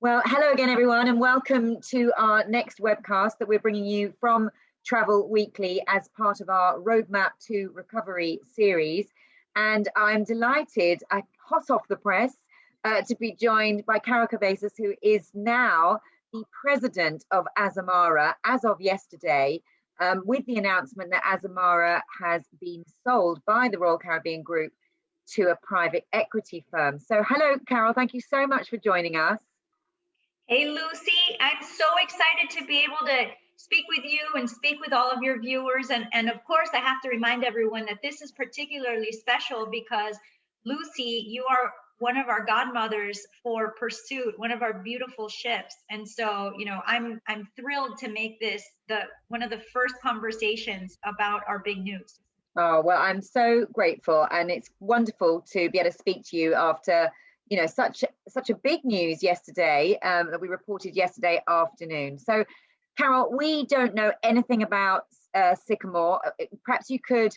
Well, hello again, everyone, and welcome to our next webcast that we're bringing you from Travel Weekly as part of our Roadmap to Recovery series. And I'm delighted, hot off the press, to be joined by Carol Cabezas, who is now the president of Azamara as of yesterday, with the announcement that Azamara has been sold by the Royal Caribbean Group to a private equity firm. So hello, Carol, thank you so much for joining us. Hey, Lucy, I'm so excited to be able to speak with you and speak with all of your viewers. And of course, I have to remind everyone that this is particularly special because, Lucy, you are one of our godmothers for Pursuit, one of our beautiful ships. And so, I'm thrilled to make this one of the first conversations about our big news. Oh, well, I'm so grateful, and it's wonderful to be able to speak to you after such a big news yesterday that we reported yesterday afternoon. So, Carol, we don't know anything about Sycamore. Perhaps you could.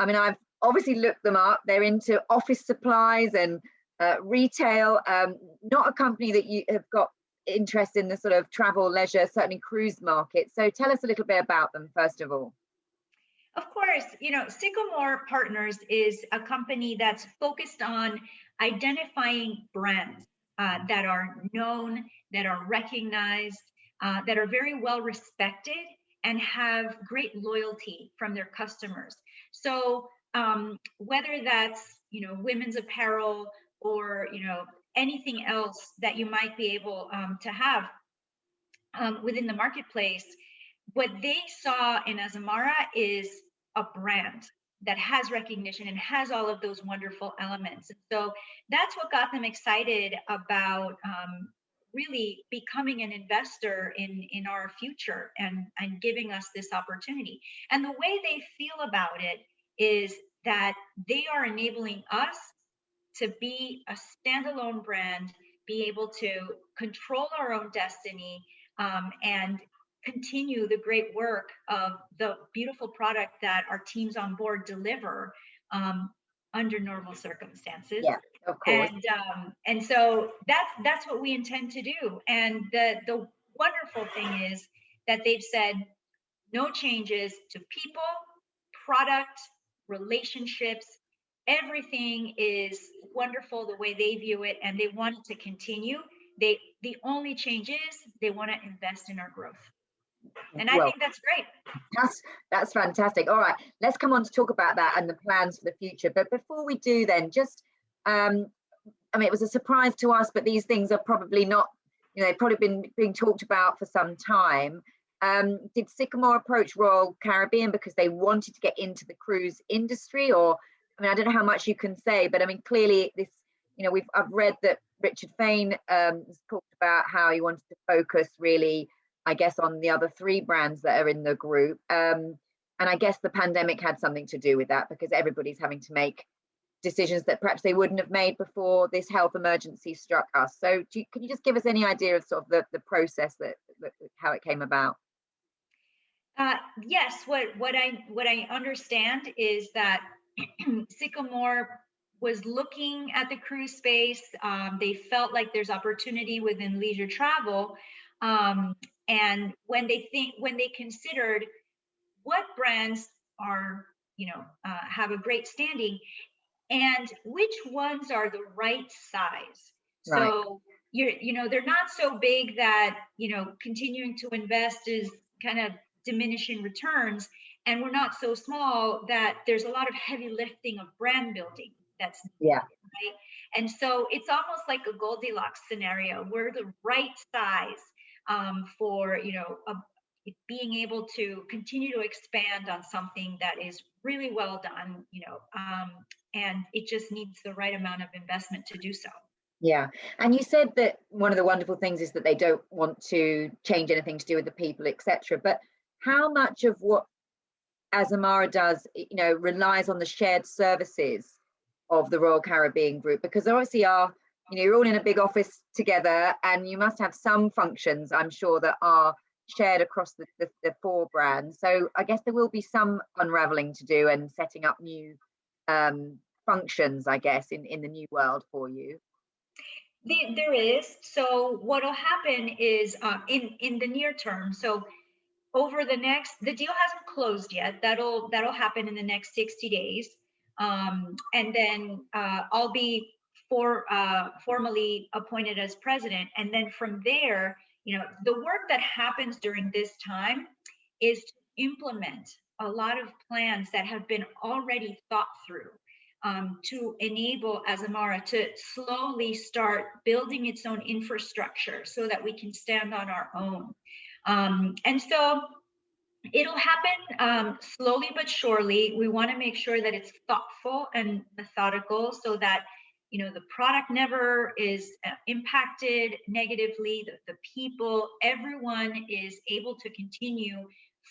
I mean, I've obviously looked them up. They're into office supplies and retail. Not a company that you have got interest in the sort of travel, leisure, certainly cruise market. So, tell us a little bit about them first of all. Of course, Sycamore Partners is a company that's focused on identifying brands that are known, that are recognized, that are very well respected, and have great loyalty from their customers. So whether that's women's apparel or anything else that you might be able to have within the marketplace, what they saw in Azamara is a brand that has recognition and has all of those wonderful elements. And so that's what got them excited about really becoming an investor in our future and giving us this opportunity. And the way they feel about it is that they are enabling us to be a standalone brand, be able to control our own destiny, and continue the great work of the beautiful product that our teams on board deliver under normal circumstances. Yeah, of course. And so that's what we intend to do. And the wonderful thing is that they've said no changes to people, product, relationships. Everything is wonderful the way they view it, and they want it to continue. The only change is they want to invest in our growth. And I think that's great. That's fantastic. All right, let's come on to talk about that and the plans for the future. But before we do, then just I mean, it was a surprise to us, but these things are probably not, they've probably been being talked about for some time. Did Sycamore approach Royal Caribbean because they wanted to get into the cruise industry? Or, I mean, I don't know how much you can say, but I mean, clearly this, I've read that Richard Fain has talked about how he wanted to focus really, I guess, on the other three brands that are in the group. And I guess the pandemic had something to do with that, because everybody's having to make decisions that perhaps they wouldn't have made before this health emergency struck us. So can you just give us any idea of sort of the process that how it came about? Yes, what I understand is that Sycamore was looking at the cruise space. They felt like there's opportunity within leisure travel. And when they considered what brands are, have a great standing and which ones are the right size. Right. So they're not so big that, continuing to invest is kind of diminishing returns. And we're not so small that there's a lot of heavy lifting of brand building that's yeah, right. And so it's almost like a Goldilocks scenario. We're the right size for being able to continue to expand on something that is really well done, and it just needs the right amount of investment to do so. Yeah. And you said that one of the wonderful things is that they don't want to change anything to do with the people, etc. But how much of what Azamara does, relies on the shared services of the Royal Caribbean Group? Because there obviously are, you're all in a big office together, and you must have some functions, I'm sure, that are shared across the four brands. So I guess there will be some unraveling to do and setting up new functions, I guess, in the new world for you. There is. So what will happen is in the near term. So over the deal hasn't closed yet. That'll happen in the next 60 days, and then I'll be formally appointed as president. And then from there, the work that happens during this time is to implement a lot of plans that have been already thought through, to enable Azamara to slowly start building its own infrastructure so that we can stand on our own. And so it'll happen slowly but surely. We want to make sure that it's thoughtful and methodical so that the product never is impacted negatively. The people, everyone is able to continue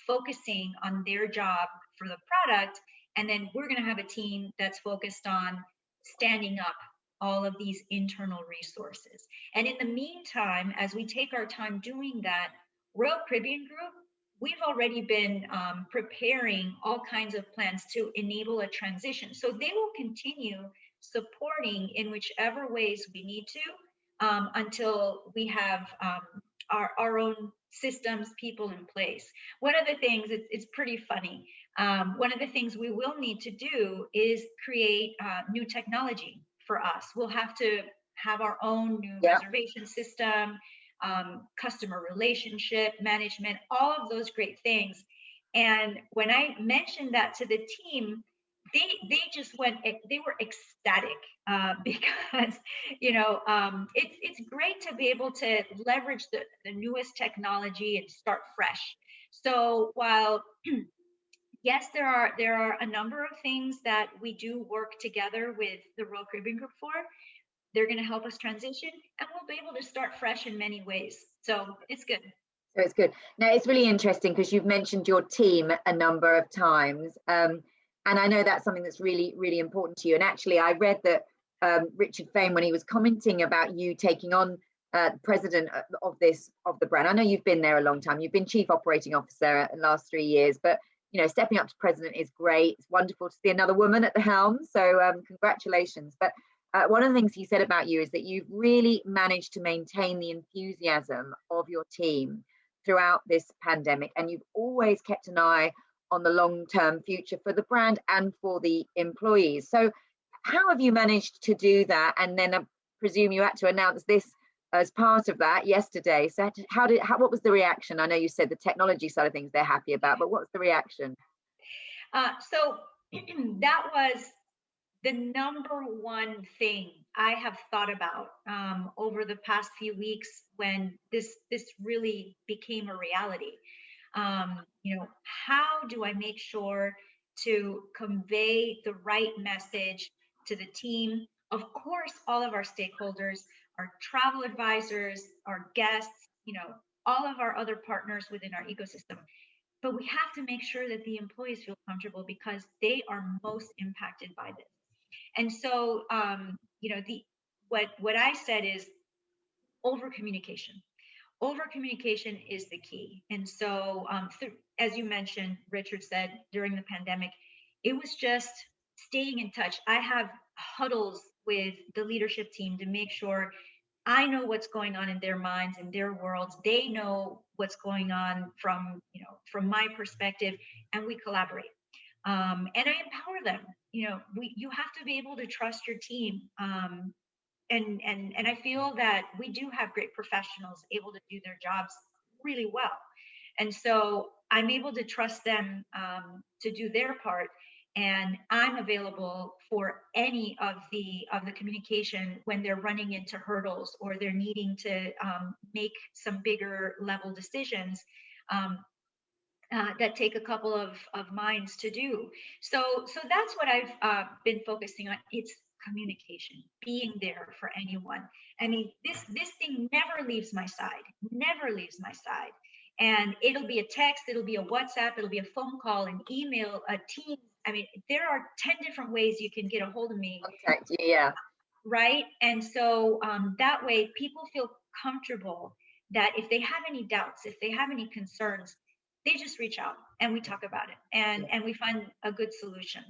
focusing on their job for the product. And then we're going to have a team that's focused on standing up all of these internal resources. And in the meantime, as we take our time doing that, Royal Caribbean Group, we've already been preparing all kinds of plans to enable a transition. So they will continue supporting in whichever ways we need to, until we have our own systems, people in place. One of the things, it's pretty funny. One of the things we will need to do is create new technology for us. We'll have to have our own new reservation system, customer relationship management, all of those great things. And when I mentioned that to the team, they just they were ecstatic, because it's great to be able to leverage the newest technology and start fresh. So while yes, there are a number of things that we do work together with the Royal Caribbean Group for. They're going to help us transition, and we'll be able to start fresh in many ways. So it's good. So it's good. Now, it's really interesting because you've mentioned your team a number of times. And I know that's something that's really, really important to you. And actually, I read that Richard Fain, when he was commenting about you taking on president of the brand, I know you've been there a long time. You've been chief operating officer in the last 3 years, but stepping up to president is great. It's wonderful to see another woman at the helm. So congratulations. But one of the things he said about you is that you've really managed to maintain the enthusiasm of your team throughout this pandemic, and you've always kept an eye on the long-term future for the brand and for the employees. So how have you managed to do that? And then I presume you had to announce this as part of that yesterday. So what was the reaction? I know you said the technology side of things they're happy about, but what's the reaction? So that was the number one thing I have thought about over the past few weeks when this really became a reality. How do I make sure to convey the right message to the team? Of course, all of our stakeholders, our travel advisors, our guests, all of our other partners within our ecosystem. But we have to make sure that the employees feel comfortable because they are most impacted by this. And so, what I said is over communication. Over communication is the key. And so, as you mentioned, Richard said during the pandemic, it was just staying in touch. I have huddles with the leadership team to make sure I know what's going on in their minds, in their worlds. They know what's going on from my perspective, and we collaborate. And I empower them. You have to be able to trust your team. And I feel that we do have great professionals able to do their jobs really well. And so I'm able to trust them to do their part. And I'm available for any of the communication when they're running into hurdles or they're needing to make some bigger level decisions. That take a couple of minds to do. So that's what I've been focusing on. It's communication, being there for anyone. I mean, this thing never leaves my side, never leaves my side. And it'll be a text, it'll be a WhatsApp, it'll be a phone call, an email, a team. I mean, there are 10 different ways you can get a hold of me. Contact you, yeah. Right. And so that way people feel comfortable that if they have any doubts, if they have any concerns, they just reach out and we talk about it and we find a good solution.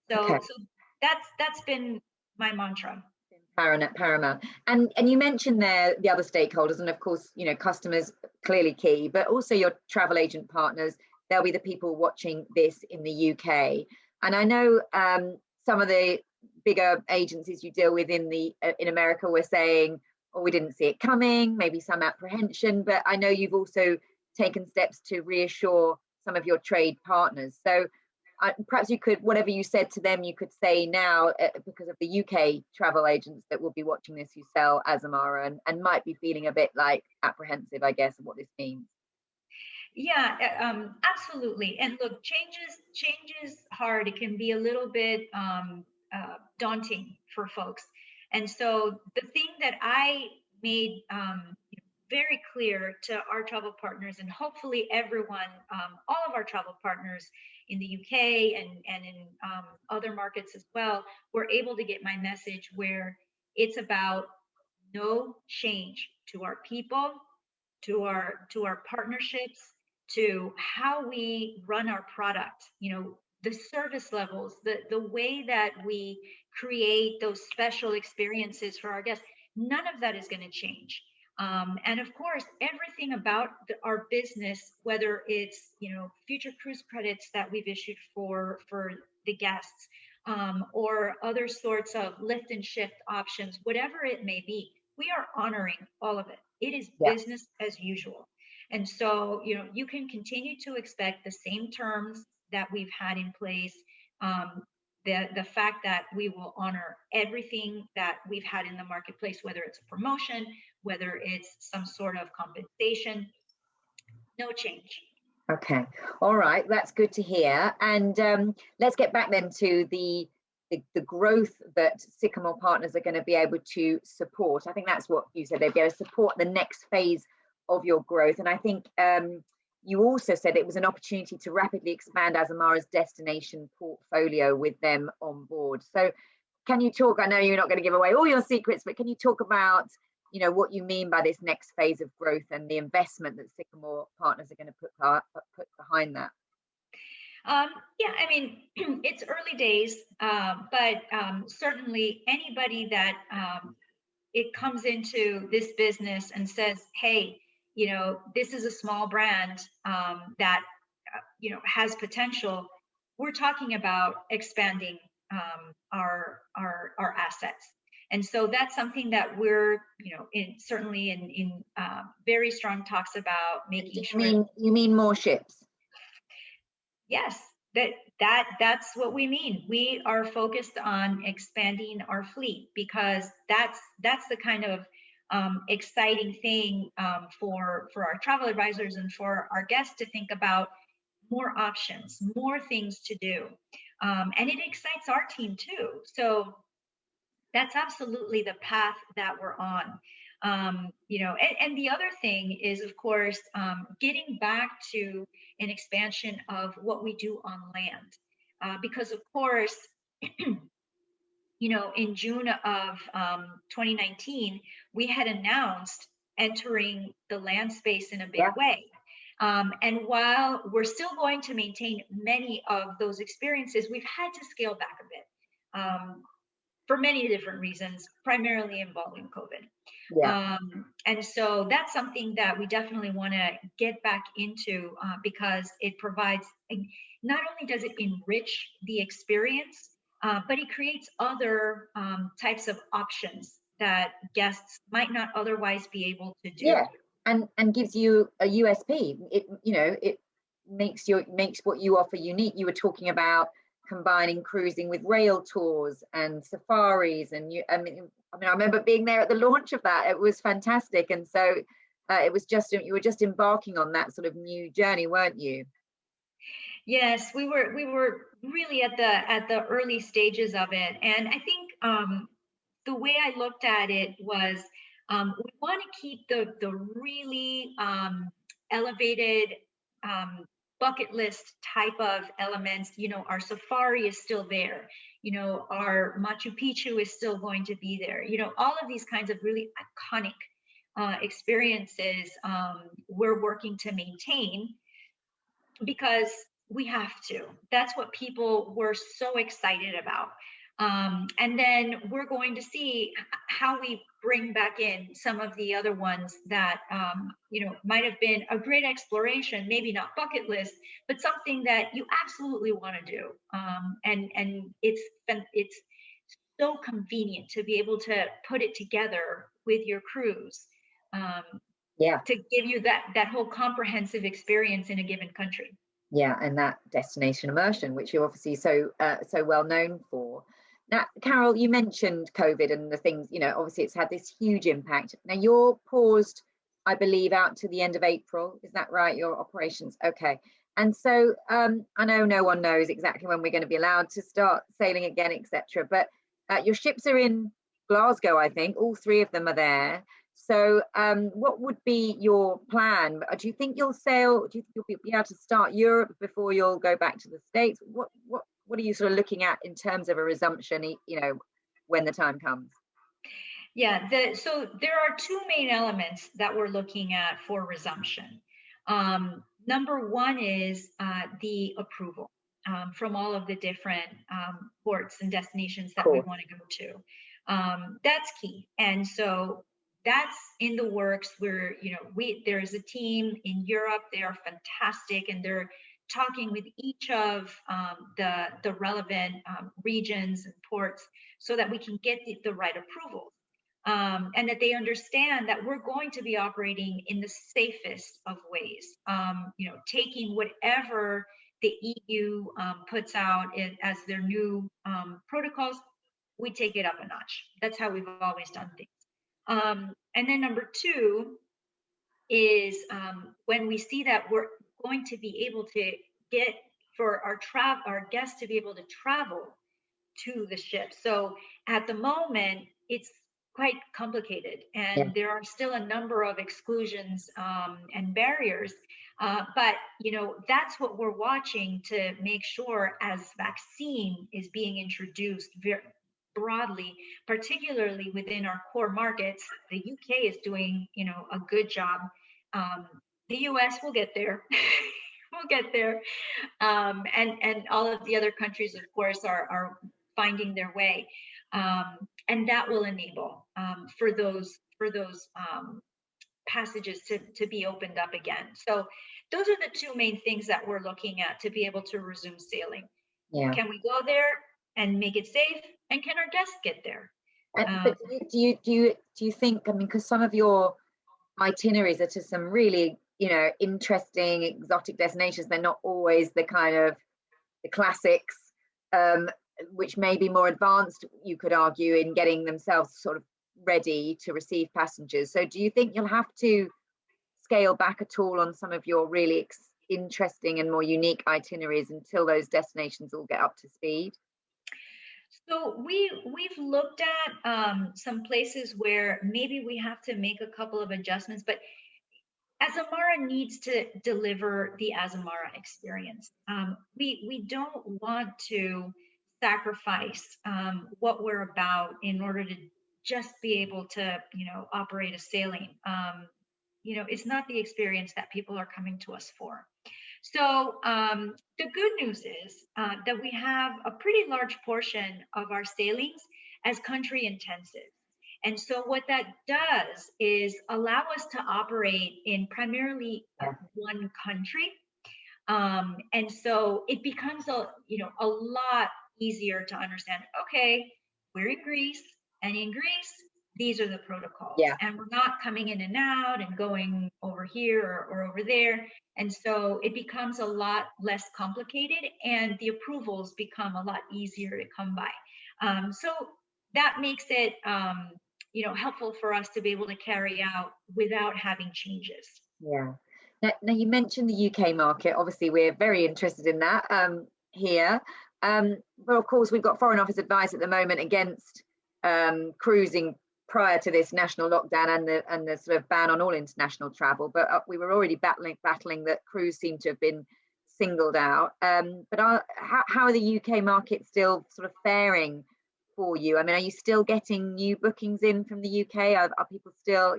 So Okay. so that's been my mantra. paramount. And you mentioned there the other stakeholders, and of course, you know, customers clearly key, but also your travel agent partners. They'll be the people watching this in the UK. And I know some of the bigger agencies you deal with in America were saying, "Oh, we didn't see it coming." Maybe some apprehension, but I know you've also taken steps to reassure some of your trade partners. So perhaps you could, whatever you said to them, you could say now, because of the UK travel agents that will be watching this who sell Azamara and might be feeling a bit like apprehensive, I guess, of what this means. Yeah, absolutely. And look, change is hard. It can be a little bit daunting for folks. And so the thing that I made very clear to our travel partners, and hopefully everyone, all of our travel partners in the UK and in other markets as well, were able to get my message, where it's about no change to our people, to our partnerships, to how we run our product, you know, the service levels, the way that we create those special experiences for our guests. None of that is going to change. And of course, everything about our business, whether it's, you know, future cruise credits that we've issued for the guests, or other sorts of lift and shift options, whatever it may be, we are honoring all of it. It is Yeah. business as usual. And so, you know, you can continue to expect the same terms that we've had in place. The fact that we will honor everything that we've had in the marketplace, whether it's a promotion, whether it's some sort of compensation, no change. Okay. All right. That's good to hear. And let's get back then to the growth that Sycamore Partners are going to be able to support. I think that's what you said. They'll be able to support the next phase of your growth. And I think you also said it was an opportunity to rapidly expand Azamara's destination portfolio with them on board. So can you talk, I know you're not going to give away all your secrets, but can you talk about, you know, what you mean by this next phase of growth and the investment that Sycamore Partners are going to put behind that? Yeah, I mean, it's early days, but certainly anybody that it comes into this business and says, "Hey, you know, this is a small brand that you know, has potential," we're talking about expanding our assets. And so that's something that we're, you know, certainly in very strong talks about making sure. You mean more ships? Yes, that's what we mean. We are focused on expanding our fleet, because that's the kind of exciting thing for our travel advisors and for our guests to think about: more options, more things to do, and it excites our team too. So that's absolutely the path that we're on. You know, and the other thing is, of course, getting back to an expansion of what we do on land, because of course, you know, in June of 2019, we had announced entering the land space in a big way. And while we're still going to maintain many of those experiences, we've had to scale back a bit. For many different reasons, primarily involving COVID. Yeah. And so that's something that we definitely want to get back into, because it provides, not only does it enrich the experience, but it creates other types of options that guests might not otherwise be able to do. Yeah, and gives you a USP. It, you know, it makes what you offer unique. You were talking about combining cruising with rail tours and safaris, and I mean I remember being there at the launch of that. It was fantastic. And so it was just, you were just embarking on that sort of new journey, weren't you? Yes, we were really at the early stages of it. And I think the way I looked at it was, we want to keep the really elevated bucket list type of elements. You know, our safari is still there. You know, our Machu Picchu is still going to be there. You know, all of these kinds of really iconic experiences we're working to maintain, because we have to. That's what people were so excited about. And then we're going to see how we bring back in some of the other ones that, might have been a great exploration, maybe not bucket list, but something that you absolutely want to do. And it's so convenient to be able to put it together with your cruise, Yeah. to give you that whole comprehensive experience in a given country. Yeah, and that destination immersion, which you're obviously so well known for. Now, Carol, you mentioned COVID and the things, obviously it's had this huge impact. Now you're paused, I believe, out to the end of April. Is that right? Your operations? Okay. And so I know no one knows exactly when we're going to be allowed to start sailing again, etc. But your ships are in Glasgow, I think. All three of them are there. So what would be your plan? Do you think you'll sail? Do you think you'll be able to start Europe before you'll go back to the States? What are you sort of looking at in terms of a resumption, when the time comes? Yeah, so there are two main elements that we're looking at for resumption. Number one is the approval from all of the different ports and destinations that we want to go to. That's key. And so that's in the works where, there's a team in Europe. They are fantastic, and they're talking with each of the relevant regions and ports so that we can get the right approvals. And that they understand that we're going to be operating in the safest of ways, taking whatever the EU puts out as their new protocols. We take it up a notch. That's how we've always done things. And then number two is when we see that we're going to be able to get for our guests to be able to travel to the ship. So at the moment, it's quite complicated, and there are still a number of exclusions and barriers. But that's what we're watching to make sure, as vaccine is being introduced very broadly, particularly within our core markets. The UK is doing a good job. The US will get there. We'll get there. And all of the other countries, of course, are finding their way. And that will enable for those passages to be opened up again. So those are the two main things that we're looking at to be able to resume sailing. Yeah. Can we go there and make it safe? And can our guests get there? But do you think, because some of your itineraries are to some really, interesting exotic destinations, they're not always the kind of the classics, which may be more advanced, you could argue, in getting themselves sort of ready to receive passengers. So do you think you'll have to scale back at all on some of your really interesting and more unique itineraries until those destinations all get up to speed? So we've looked at some places where maybe we have to make a couple of adjustments, but Azamara needs to deliver the Azamara experience. We don't want to sacrifice what we're about in order to just be able to, operate a sailing. It's not the experience that people are coming to us for. So the good news is that we have a pretty large portion of our sailings as country intensive. And so what that does is allow us to operate in primarily one country. And so it becomes a lot easier to understand, okay, we're in Greece, and in Greece, these are the protocols. Yeah. And we're not coming in and out and going over here or over there. And so it becomes a lot less complicated, and the approvals become a lot easier to come by. So that makes it helpful for us to be able to carry out without having changes. Yeah. Now you mentioned the UK market. Obviously, we're very interested in that here. But of course, we've got Foreign Office advice at the moment against cruising prior to this national lockdown and the sort of ban on all international travel. But we were already battling that cruise seemed to have been singled out. But how are the UK markets still sort of faring for you? Are you still getting new bookings in from the UK? Are people still,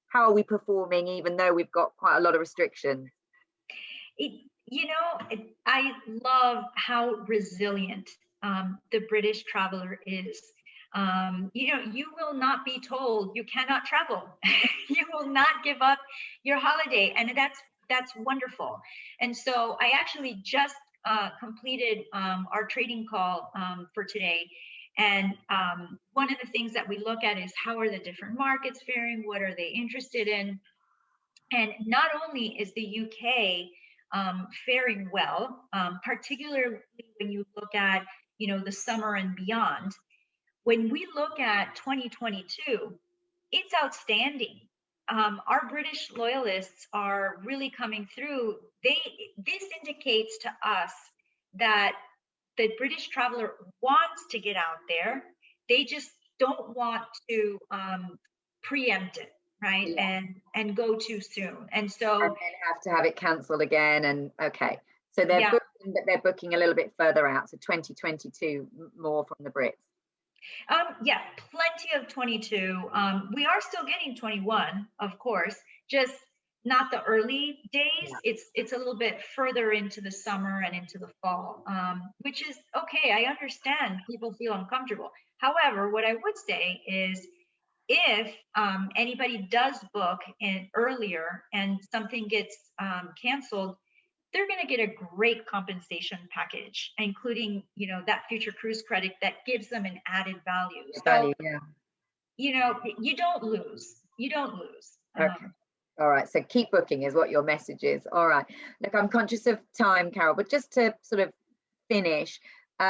how are we performing even though we've got quite a lot of restrictions? I love how resilient the British traveler is. You will not be told you cannot travel. You will not give up your holiday, and that's wonderful. And so I actually just completed our trading call for today. And one of the things that we look at is how are the different markets faring? What are they interested in? And not only is the UK faring well, particularly when you look at the summer and beyond. When we look at 2022, it's outstanding. Our British loyalists are really coming through. This indicates to us that the British traveler wants to get out there. They just don't want to preempt it, right? Yeah. And go too soon. And so and then have to have it cancelled again. And okay, so they're yeah. booking, but they're booking a little bit further out. So 2022 more from the Brits. Yeah, plenty of 22. We are still getting 21, of course, just not the early days. Yeah. It's a little bit further into the summer and into the fall, which is okay. I understand people feel uncomfortable. However, what I would say is if anybody does book in earlier and something gets canceled, they're going to get a great compensation package, including, that future cruise credit that gives them an added value. So, Yeah. you don't lose. You don't lose. Okay. All right. So keep booking is what your message is. All right. Look, I'm conscious of time, Carol, but just to sort of finish, we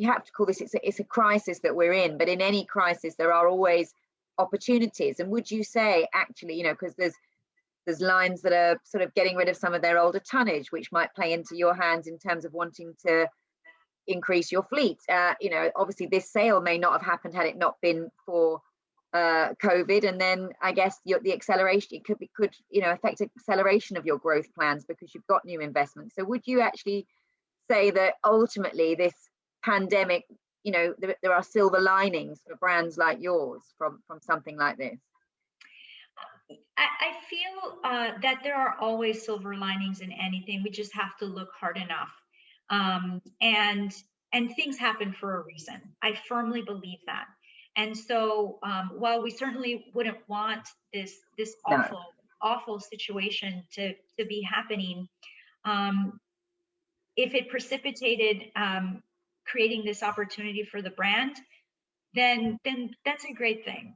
have to call this, it's a crisis that we're in, but in any crisis, there are always opportunities. And would you say actually, because there's lines that are sort of getting rid of some of their older tonnage, which might play into your hands in terms of wanting to increase your fleet. Obviously this sale may not have happened had it not been for COVID, and then I guess the acceleration, it could affect acceleration of your growth plans because you've got new investments. So would you actually say that ultimately this pandemic, there are silver linings for brands like yours from something like this? I feel that there are always silver linings in anything. We just have to look hard enough. And things happen for a reason. I firmly believe that. And so while we certainly wouldn't want this awful situation to be happening, if it precipitated creating this opportunity for the brand, then that's a great thing,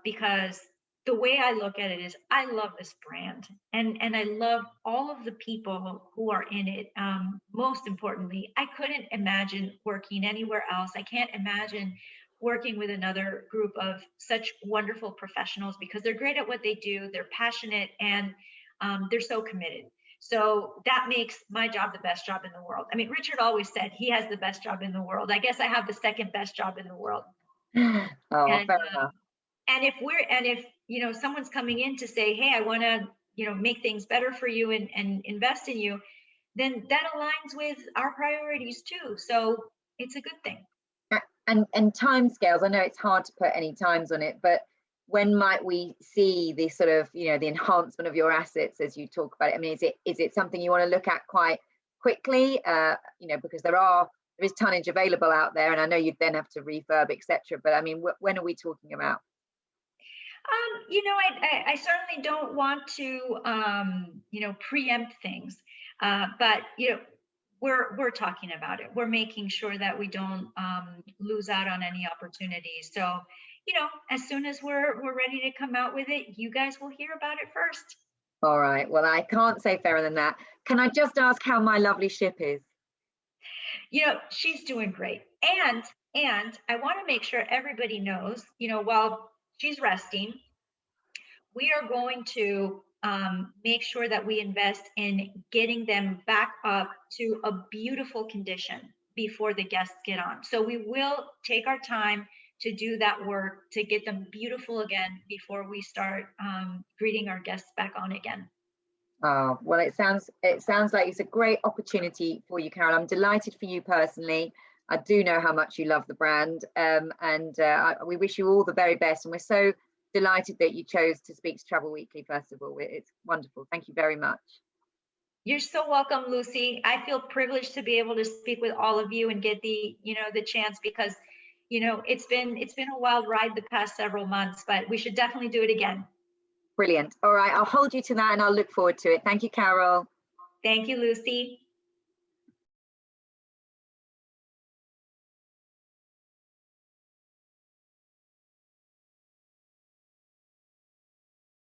because the way I look at it is I love this brand and I love all of the people who are in it. Most importantly, I couldn't imagine working anywhere else. I can't imagine working with another group of such wonderful professionals because they're great at what they do. They're passionate and they're so committed. So that makes my job the best job in the world. I mean, Richard always said he has the best job in the world. I guess I have the second best job in the world. Oh, and, fair enough. And if someone's coming in to say, hey, I want to make things better for you and invest in you, then that aligns with our priorities too. So it's a good thing. And timescales, I know it's hard to put any times on it, but when might we see the sort of the enhancement of your assets as you talk about it? I mean, is it something you want to look at quite quickly? Because there is tonnage available out there, and I know you'd then have to refurb, etc. But I mean, when are we talking about? I certainly don't want to preempt things, but we're talking about it. We're making sure that we don't lose out on any opportunities. So as soon as we're ready to come out with it, you guys will hear about it first. All right. Well, I can't say fairer than that. Can I just ask how my lovely ship is? She's doing great. And I want to make sure everybody knows, while she's resting, we are going to make sure that we invest in getting them back up to a beautiful condition before the guests get on. So we will take our time to do that work to get them beautiful again before we start greeting our guests back on again. Oh, well, it sounds like it's a great opportunity for you, Carol. I'm delighted for you personally. I do know how much you love the brand, and we wish you all the very best. And we're so delighted that you chose to speak to Travel Weekly, first of all. It's wonderful. Thank you very much. You're so welcome, Lucy. I feel privileged to be able to speak with all of you and get the, the chance because, it's been a wild ride the past several months, but we should definitely do it again. Brilliant. All right, I'll hold you to that and I'll look forward to it. Thank you, Carol. Thank you, Lucy.